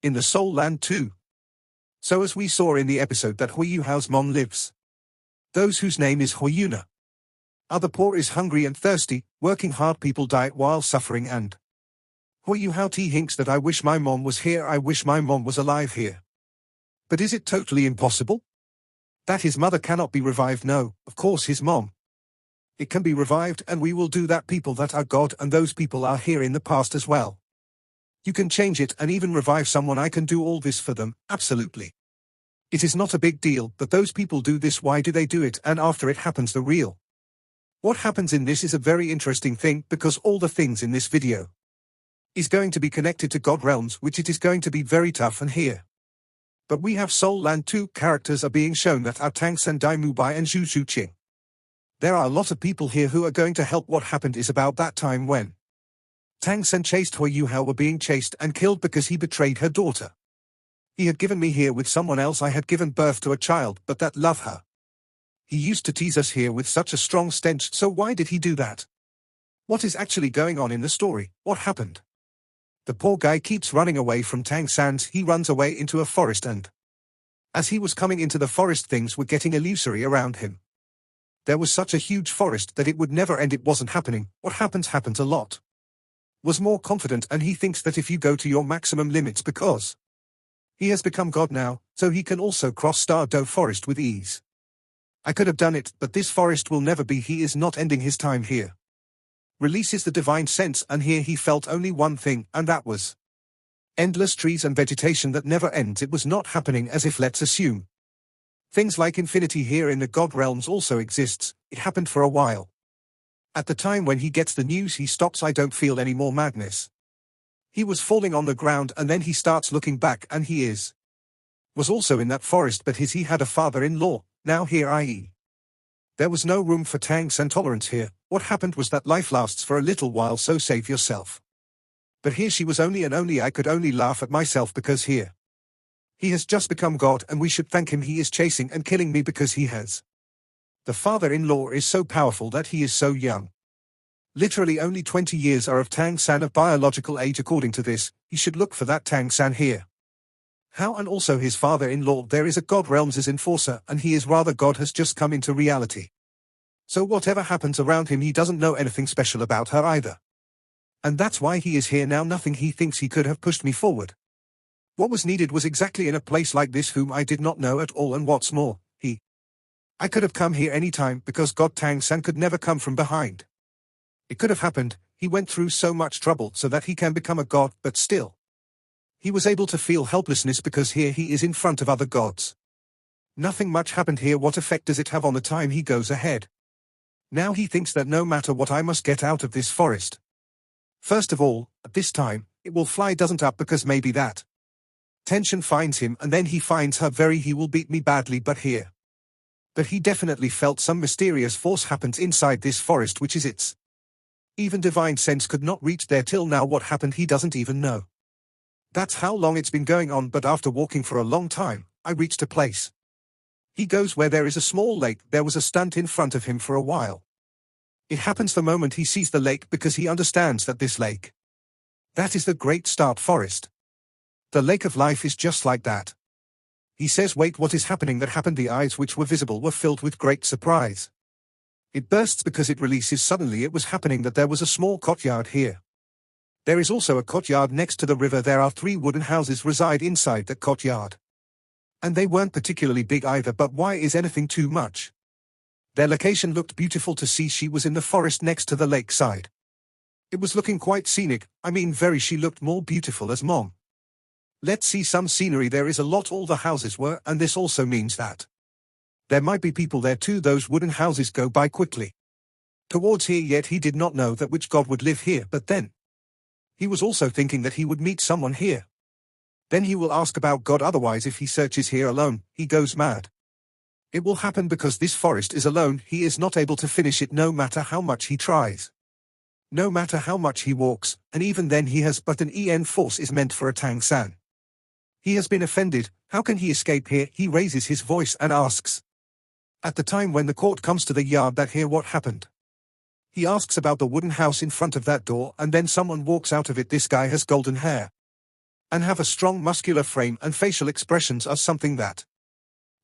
in the Soul Land too. So as we saw in the episode that Huo Yuhao's mom lives. Those whose name is Huo Yuna. Other poor is hungry and thirsty, working hard people die while suffering and Huo Yuhao hinks that I wish my mom was here, I wish my mom was alive here. But is it totally impossible? That his mother cannot be revived? No, of course his mom. It can be revived, and we will do that. People that are God, and those people are here in the past as well. You can change it and even revive someone. I can do all this for them, absolutely. It is not a big deal, but those people do this. Why do they do it? And after it happens the real. What happens in this is a very interesting thing, because all the things in this video is going to be connected to God realms, which it is going to be very tough and here. But we have Soul Land 2 characters are being shown that are Tang San, Dai Mubai and Zhu Zhuqin. There are a lot of people here who are going to help. What happened is about that time when Tang San chased Huo Yuhao were being chased and killed because he betrayed her daughter. He had given me here with someone else. I had given birth to a child, but that love her. He used to tease us here with such a strong stench, so why did he do that? What is actually going on in the story? What happened? The poor guy keeps running away from Tang San's. He runs away into a forest, and as he was coming into the forest, things were getting illusory around him. There was such a huge forest that it would never end. It wasn't happening. What happens a lot. Was more confident, and he thinks that if you go to your maximum limits, because he has become God now, so he can also cross Stardew Forest with ease. I could have done it, but this forest will never be. He is not ending his time here. Releases the divine sense, and here he felt only one thing, and that was endless trees and vegetation that never ends. It was not happening as if, let's assume, things like infinity here in the God realms also exists. It happened for a while. At the time when he gets the news, he stops. I don't feel any more madness. He was falling on the ground, and then he starts looking back, and he was also in that forest, but he had a father-in-law. Now here i.e. there was no room for Tang San tolerance here. What happened was that life lasts for a little while, so save yourself. But here she was only, and only I could only laugh at myself, because here he has just become God, and we should thank him. He is chasing and killing me because he has. The father-in-law is so powerful that he is so young. Literally only 20 years are of Tang San of biological age. According to this, he should look for that Tang San here. How? And also his father-in-law, there is a God realms as enforcer, and he is rather God has just come into reality. So whatever happens around him, he doesn't know anything special about her either. And that's why he is here now. Nothing. He thinks he could have pushed me forward. What was needed was exactly in a place like this, whom I did not know at all, and what's more, I could have come here any time, because God Tang San could never come from behind. It could have happened. He went through so much trouble so that he can become a god, but still he was able to feel helplessness because here he is in front of other gods. Nothing much happened here. What effect does it have on the time he goes ahead? Now he thinks that no matter what, I must get out of this forest. First of all, at this time, it will fly doesn't up, because maybe that tension finds him, and then he finds her. He will beat me badly, but here. But he definitely felt some mysterious force happens inside this forest, which is its even divine sense could not reach there till now. What happened he doesn't even know. That's how long it's been going on. But after walking for a long time, I reached a place. He goes where there is a small lake. There was a stunt in front of him for a while. It happens the moment he sees the lake, because he understands that this lake, that is the Great Start Forest. The lake of life is just like that. He says, wait, what is happening? That happened. The eyes which were visible were filled with great surprise. It bursts because it releases suddenly. It was happening that there was a small courtyard here. There is also a courtyard next to the river. There are 3 wooden houses reside inside the courtyard. And they weren't particularly big either, but why is anything too much? Their location looked beautiful to see. She was in the forest next to the lakeside. It was looking quite scenic. She looked more beautiful as mom. Let's see some scenery. There is a lot. All the houses were, and this also means that there might be people there too. Those wooden houses go by quickly towards here, yet he did not know that which god would live here. But then he was also thinking that he would meet someone here. Then he will ask about God, otherwise if he searches here alone, he goes mad. It will happen because this forest is alone. He is not able to finish it no matter how much he tries. No matter how much he walks, and even then he has but an en force is meant for a Tang San. He has been offended. How can he escape here? He raises his voice and asks. At the time when the court comes to the yard, that here what happened. He asks about the wooden house in front of that door, and then someone walks out of it. This guy has golden hair. and have a strong muscular frame, and facial expressions are something that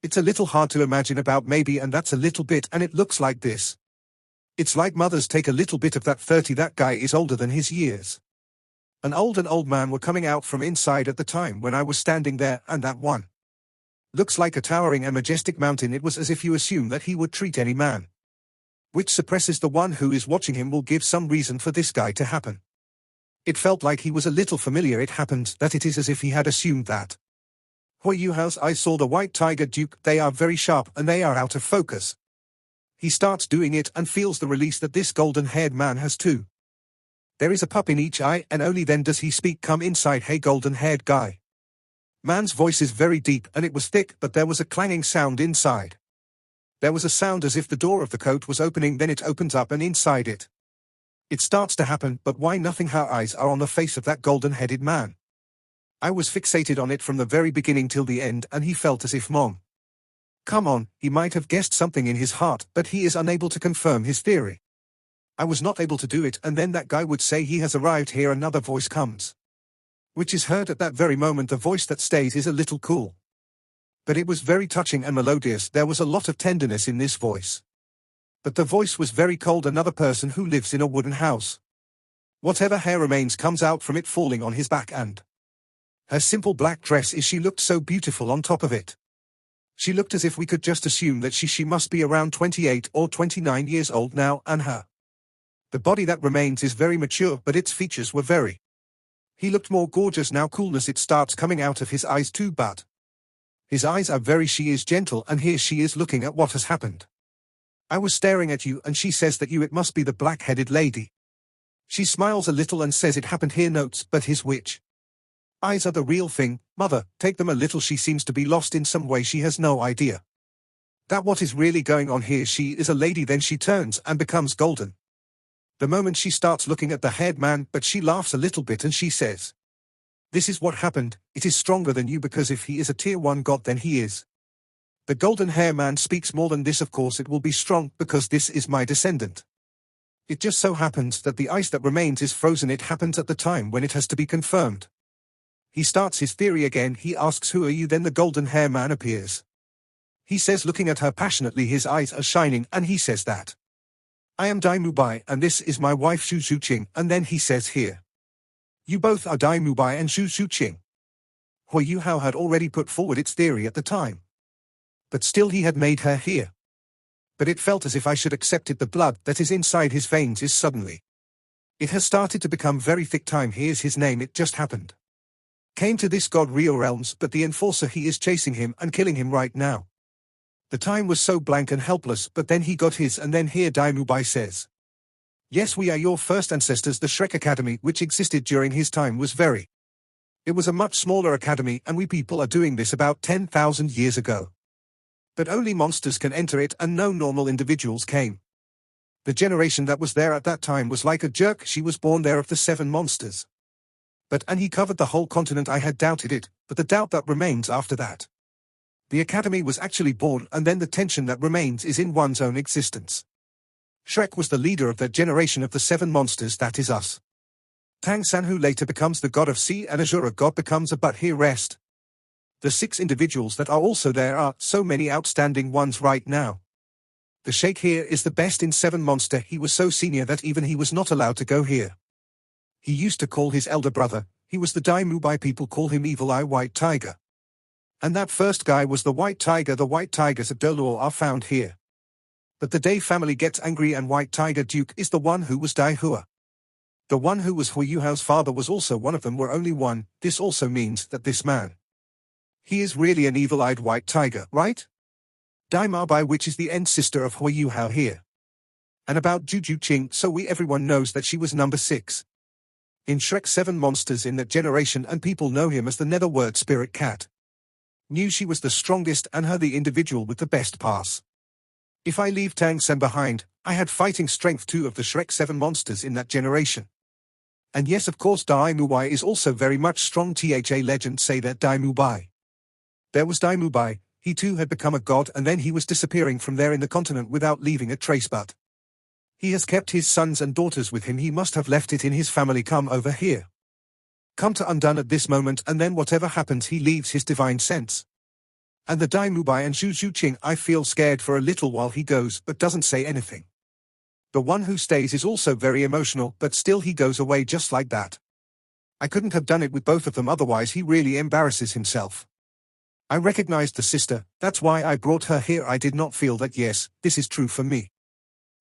it's a little hard to imagine about maybe, and that's a little bit, and it looks like this. It's like mothers take a little bit of that 30, that guy is older than his years. An old man were coming out from inside at the time when I was standing there, and that one looks like a towering and majestic mountain. It was as if you assume that he would treat any man, which suppresses the one who is watching him, will give some reason for this guy to happen. It felt like he was a little familiar. It happened that it is as if he had assumed that. Huo Yuhao's eyes saw the white tiger duke. They are very sharp and they are out of focus. He starts doing it and feels the release that this golden-haired man has too. There is a pup in each eye, and only then does he speak. Come inside, hey golden-haired guy. Man's voice is very deep and it was thick, but there was a clanging sound inside. There was a sound as if the door of the coat was opening, then it opens up and inside it starts to happen. But why nothing? Her eyes are on the face of that golden-headed man. I was fixated on it from the very beginning till the end, and he felt as if Mom. Come on, he might have guessed something in his heart, but he is unable to confirm his theory. I was not able to do it, and then that guy would say he has arrived here. Another voice comes, which is heard at that very moment. The voice that stays is a little cool, but it was very touching and melodious. There was a lot of tenderness in this voice. But the voice was very cold. Another person who lives in a wooden house. Whatever hair remains comes out from it, falling on his back, and her simple black dress she looked so beautiful on top of it. She looked as if we could just assume that she must be around 28 or 29 years old now, and the body that remains is very mature, but its features were very. He looked more gorgeous now. Coolness, it starts coming out of his eyes too, but his eyes are very. She is gentle, and here she is looking at what has happened. I was staring at you, and she says that it must be the black-headed lady. She smiles a little and says it happened here. Notes, but his witch eyes are the real thing. Mother, take them a little. She seems to be lost in some way. She has no idea that what is really going on here. She is a lady, then she turns and becomes golden. The moment she starts looking at the haired man, but she laughs a little bit and she says, this is what happened. It is stronger than you, because if he is a tier 1 god, then he is. The golden hair man speaks more than this. Of course it will be strong, because this is my descendant. It just so happens that the ice that remains is frozen. It happens at the time when it has to be confirmed. He starts his theory again. He asks, who are you? Then the golden hair man appears. He says, looking at her passionately, his eyes are shining, and he says that I am Dai Mubai, and this is my wife Zhu Zhuqin. And then he says, here, you both are Dai Mubai and Zhu Zhuqin. Huo Yuhao had already put forward its theory at the time, but still he had made her here. But it felt as if I should accept it. The blood that is inside his veins is suddenly, it has started to become very thick. Time, here's his name. It just happened. Came to this god real realms, but the enforcer, he is chasing him and killing him right now. The time was so blank and helpless, but then he got his, and then here Dai Mubai says, yes, we are your first ancestors. The Shrek Academy, which existed during his time, was very. It was a much smaller academy, and we people are doing this about 10,000 years ago. But only monsters can enter it, and no normal individuals came. The generation that was there at that time was like a jerk. She was born there of the 7 monsters. And he covered the whole continent. I had doubted it, but the doubt that remains after that. The academy was actually born, and then the tension that remains is in one's own existence. Shrek was the leader of that generation of the 7 monsters, that is us. Tang San, who later becomes the god of sea, and Azura god becomes a but here rest. The 6 individuals that are also there are so many outstanding ones right now. The Sheikh here is the best in 7 monster. He was so senior that even he was not allowed to go here. He used to call his elder brother, he was the Dai Mubai, people call him Evil Eye White Tiger. And that first guy was the White Tiger. The White Tigers of Dolor are found here. But the Dai family gets angry, and White Tiger Duke is the one who was Dai Hua. The one who was Huo Yuhao's father was also one of them. Were only one. This also means that this man, he is really an evil-eyed white tiger, right? Dai Mubai, which is the end sister of Huo Yuhao here. And about Zhu Zhuqin, so everyone knows that she was number 6. In Shrek 7 monsters in that generation, and people know him as the netherworld spirit cat. Knew she was the strongest and her the individual with the best pass. If I leave Tang San behind, I had fighting strength too of the Shrek 7 monsters in that generation. And yes, of course, Dai Mubai is also very much strong. THA legend say that Dai Mubai. There was Dai Mubai, he too had become a god, and then he was disappearing from there in the continent without leaving a trace, but he has kept his sons and daughters with him. He must have left it in his family. Come over here. come to undone at this moment, and then whatever happens he leaves his divine sense. And the Dai Mubai and Zhu Zhuqin, I feel scared for a little while he goes but doesn't say anything. The one who stays is also very emotional, but still he goes away just like that. I couldn't have done it with both of them, otherwise he really embarrasses himself. I recognized the sister, that's why I brought her here. I did not feel that yes, this is true for me.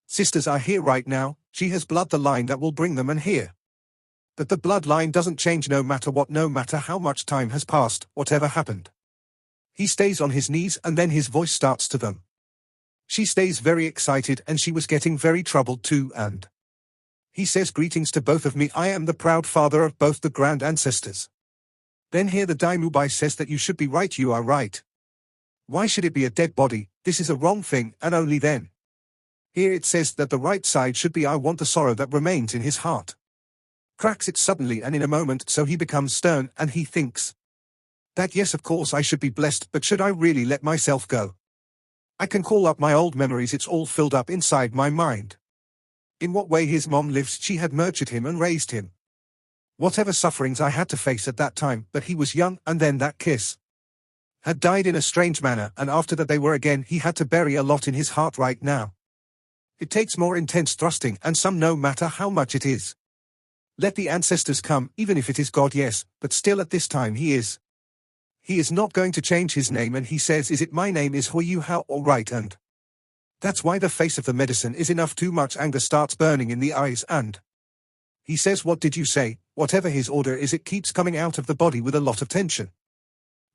Sisters are here right now, she has blood the line that will bring them and here. But the bloodline doesn't change no matter what, no matter how much time has passed, whatever happened. He stays on his knees and then his voice starts to them. She stays very excited and she was getting very troubled too, and he says, greetings to both of me, I am the proud father of both the grand ancestors. Then here the Dai Mubai says that you should be right, you are right. Why should it be a dead body? This is a wrong thing, and only then. Here it says that the right side should be I want the sorrow that remains in his heart. Cracks it suddenly and in a moment, so he becomes stern and he thinks that yes, of course I should be blessed, but should I really let myself go? I can call up my old memories, it's all filled up inside my mind. In what way his mom lives, she had nurtured him and raised him. Whatever sufferings I had to face at that time, but he was young, and then that kiss had died in a strange manner, and after that they were again, he had to bury a lot in his heart right now. It takes more intense thrusting, and some no matter how much it is. Let the ancestors come, even if it is God, yes, but still at this time he is not going to change his name, and he says, is it my name is Huo Yuhao, all right, and that's why the face of the medicine is enough. Too much anger starts burning in the eyes, and he says, what did you say? Whatever his order is, it keeps coming out of the body with a lot of tension.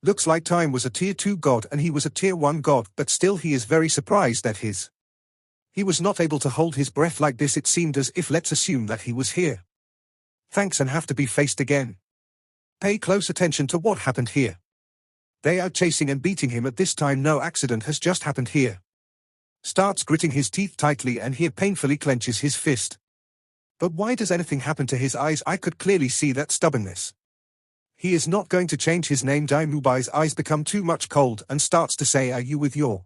Looks like time was a tier 2 god and he was a tier 1 god, but still he is very surprised that he was not able to hold his breath like this. It seemed as if, let's assume that he was here. Thanks, and have to be faced again. Pay close attention to what happened here. They are chasing and beating him at this time. No accident has just happened here. Starts gritting his teeth tightly and here painfully clenches his fist. But why does anything happen to his eyes? I could clearly see that stubbornness. He is not going to change his name. Dai Mubai's eyes become too much cold and starts to say, are you with your?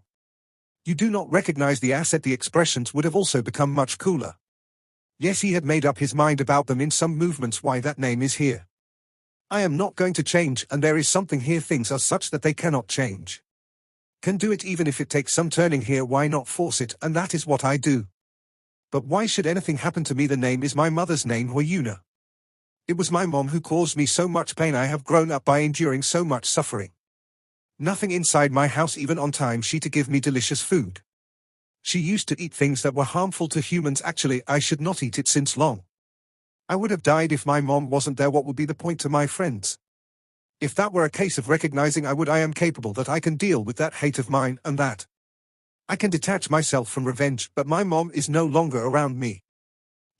You do not recognize the asset. The expressions would have also become much cooler. Yes, he had made up his mind about them in some movements why that name is here. I am not going to change, and there is something here. Things are such that they cannot change. Can do it even if it takes some turning here. Why not force it? And that is what I do. But why should anything happen to me? The name is my mother's name, Huo Yuhao. It was my mom who caused me so much pain. I have grown up by enduring so much suffering. Nothing inside my house even on time she to give me delicious food. She used to eat things that were harmful to humans. Actually, I should not eat it since long. I would have died if my mom wasn't there. What would be the point to my friends? If that were a case of recognizing, I am capable, that I can deal with that hate of mine, and that I can detach myself from revenge, but my mom is no longer around me.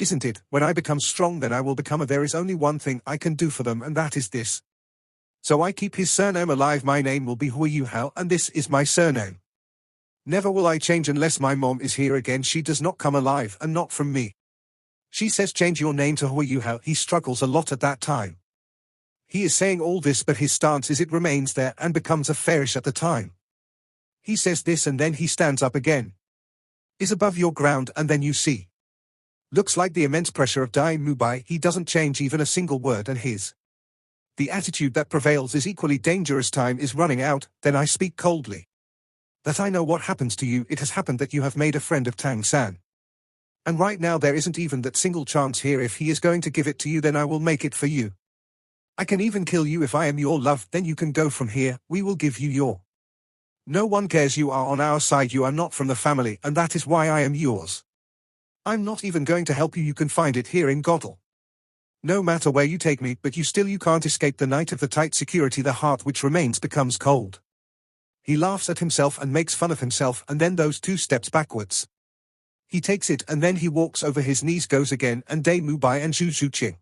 Isn't it? When I become strong, then I will become there is only one thing I can do for them, and that is this. So I keep his surname alive. My name will be Huo Yuhao, and this is my surname. Never will I change unless my mom is here again. She does not come alive, and not from me. She says, change your name to Huo Yuhao. He struggles a lot at that time. He is saying all this, but his stance is it remains there and becomes a fairish at the time. He says this and then he stands up again. Is above your ground, and then you see. Looks like the immense pressure of Dai Mubai. He doesn't change even a single word, and the attitude that prevails is equally dangerous. Time is running out. Then I speak coldly. That I know what happens to you. It has happened that you have made a friend of Tang San. And right now there isn't even that single chance here. If he is going to give it to you, then I will make it for you. I can even kill you if I am your love. Then you can go from here. We will give you your. No one cares. You are on our side. You are not from the family, and that is why I am yours. I'm not even going to help you. You can find it here in Godel. No matter where you take me, but you can't escape the night of the tight security. The heart which remains becomes cold. He laughs at himself and makes fun of himself, and then those 2 steps backwards. He takes it and then he walks over his knees, goes again, and Dai Mubai and Zhu Zhuqin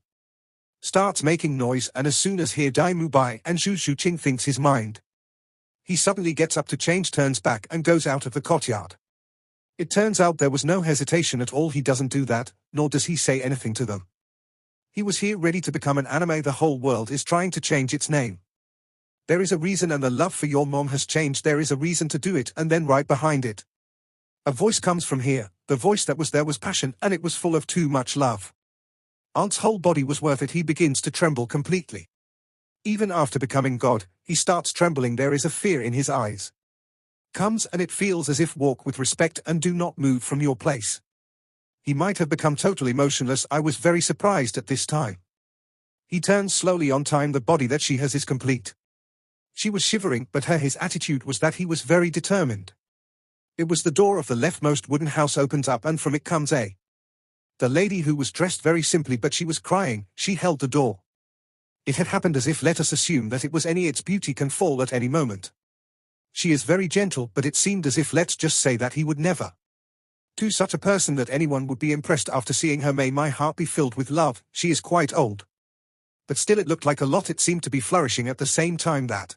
starts making noise, and as soon as here Dai Mubai and Zhu Zhuqin thinks his mind, he suddenly gets up to change, turns back and goes out of the courtyard. It turns out there was no hesitation at all. He doesn't do that, nor does he say anything to them. He was here ready to become an anime. The whole world is trying to change its name. There is a reason, and the love for your mom has changed. There is a reason to do it, and then right behind it, a voice comes from here. The voice that was there was passion, and it was full of too much love. Aunt's whole body was worth it. He begins to tremble completely. Even after becoming God, he starts trembling. There is a fear in his eyes. Comes and it feels as if walk with respect and do not move from your place. He might have become totally motionless. I was very surprised at this time. He turns slowly on time. The body that she has is complete. She was shivering, but his attitude was that he was very determined. It was the door of the leftmost wooden house opens up and from it comes the lady who was dressed very simply, but she was crying. She held the door. It had happened as if, let us assume that it was its beauty can fall at any moment. She is very gentle, but it seemed as if, let's just say that he would never do such a person that anyone would be impressed after seeing her. May my heart be filled with love. She is quite old. But still it looked like a lot. It seemed to be flourishing at the same time that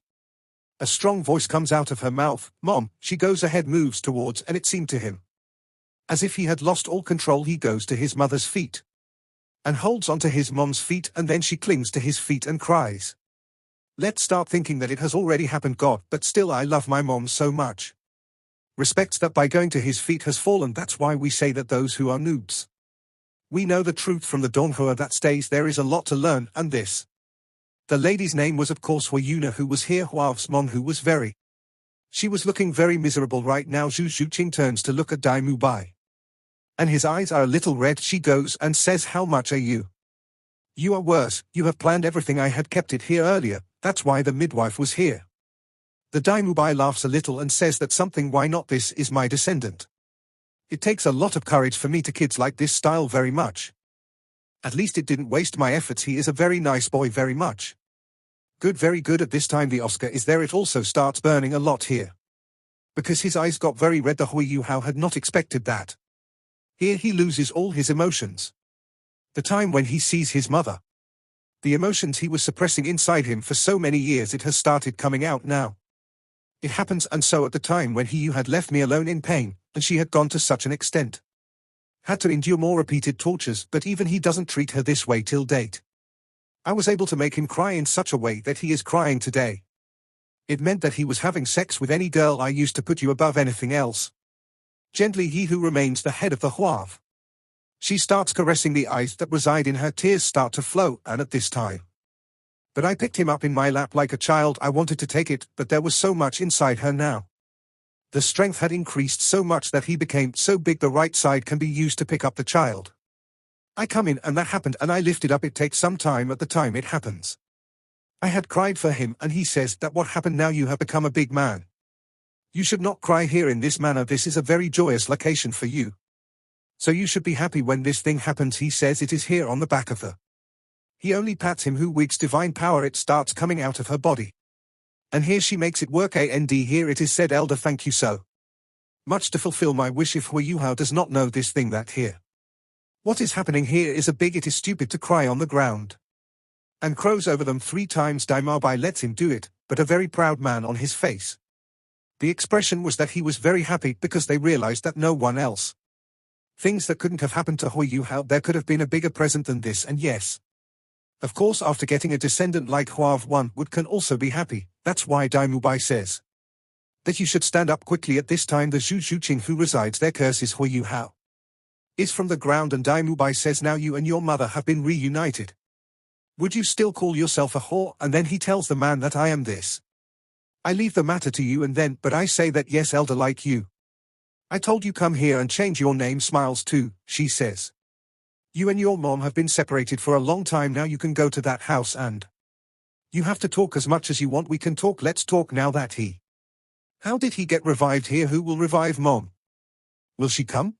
a strong voice comes out of her mouth. Mom. She goes ahead, moves towards, and it seemed to him as if he had lost all control. He goes to his mother's feet and holds onto his mom's feet, and then she clings to his feet and cries. Let's start thinking that it has already happened. God, but still I love my mom so much. Respects that by going to his feet has fallen. That's why we say that those who are noobs. We know the truth from the Donghua that stays. There is a lot to learn, and this. The lady's name was of course Huo Yuhao, who was here. Huo's mom, who was very. She was looking very miserable right now. Zhu Zhuqin turns to look at Dai Mubai. And his eyes are a little red. She goes and says, how much are you? You are worse. You have planned everything. I had kept it here earlier. That's why the midwife was here. The Dai Mubai laughs a little and says that something. Why not? This is my descendant. It takes a lot of courage for me to kids like this style very much. At least it didn't waste my efforts. He is a very nice boy, very much. Good, very good. At this time the Oscar is there. It also starts burning a lot here. Because his eyes got very red. The Huo Yuhao had not expected that. Here he loses all his emotions. The time when he sees his mother. The emotions he was suppressing inside him for so many years, it has started coming out now. It happens, and so at the time when you had left me alone in pain, and she had gone to such an extent. Had to endure more repeated tortures, but even he doesn't treat her this way till date. I was able to make him cry in such a way that he is crying today. It meant that he was having sex with any girl. I used to put you above anything else. Gently he who remains the head of the Huav. She starts caressing the eyes that reside in her. Tears start to flow, and at this time. But I picked him up in my lap like a child. I wanted to take it, but there was so much inside her now. The strength had increased so much that he became so big the right side can be used to pick up the child. I come in and that happened, and I lifted up. It takes some time at the time it happens. I had cried for him, and he says that what happened now? You have become a big man. You should not cry here in this manner. This is a very joyous location for you. So you should be happy when this thing happens. He says it is here on the back of her. He only pats him. Who wigs divine power? It starts coming out of her body. And here she makes it work. And here it is said, Elder, thank you so much to fulfill my wish. If Huo Yuhao does not know this thing, that here. What is happening here is a big. It is stupid to cry on the ground. And crows over them 3 times. Dai Mubai lets him do it, but a very proud man on his face. The expression was that he was very happy because they realized that no one else. Things that couldn't have happened to Huo Yuhao. There could have been a bigger present than this, and yes. Of course, after getting a descendant like Huav, one would can also be happy. That's why Dai Mubai says that you should stand up quickly. At this time the Zhu Zhuqin who resides there curses Huo Yuhao. Is from the ground, and Dai Mubai says, now you and your mother have been reunited. Would you still call yourself a whore? And then he tells the man that I am this. I leave the matter to you, and then, but I say that yes, elder, like you. I told you come here and change your name. Smiles too, she says. You and your mom have been separated for a long time now. You can go to that house and you have to talk as much as you want. We can talk. Let's talk now. That he. How did he get revived here? Who will revive mom? Will she come?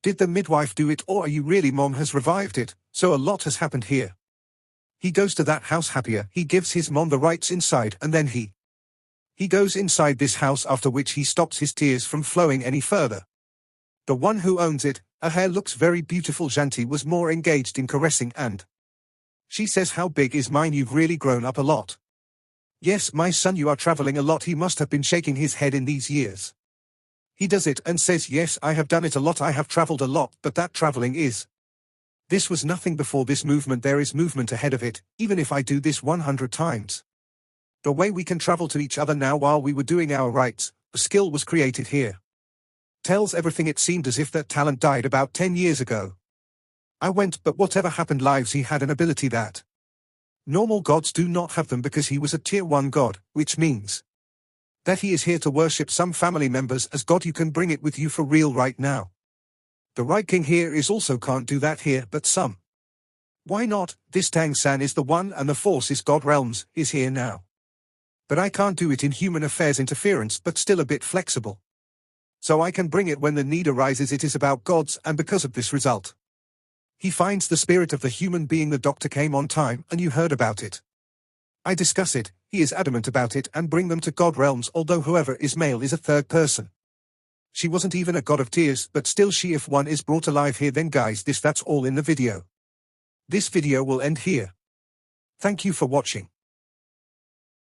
Did the midwife do it, or are you really? Mom has revived it, so a lot has happened here. He goes to that house happier. He gives his mom the rights inside, and then he goes inside this house, after which he stops his tears from flowing any further. The one who owns it, her hair looks very beautiful. Janti was more engaged in caressing, and she says, how big is mine? You've really grown up a lot. Yes, my son, you are traveling a lot. He must have been shaking his head in these years. He does it and says, yes, I have done it a lot. I have traveled a lot, but that traveling is. This was nothing before this movement. There is movement ahead of it, even if I do this 100 times. The way we can travel to each other now while we were doing our rites, the skill was created here. Tells everything. It seemed as if that talent died about 10 years ago. I went, but whatever happened lives, he had an ability that normal gods do not have them because he was a tier 1 god, which means that he is here to worship some family members as God. You can bring it with you for real right now. The right king here is also can't do that here, but some. Why not? This Tang San is the one and the force is God realms, is here now. But I can't do it in human affairs interference, but still a bit flexible. So I can bring it when the need arises. It is about gods, and because of this result, he finds the spirit of the human being. The doctor came on time, and you heard about it. I discuss it, he is adamant about it, and bring them to God realms, although whoever is male is a third person. She wasn't even a god of tears, but still she, if one is brought alive here, then guys, that's all in the video. This video will end here. Thank you for watching.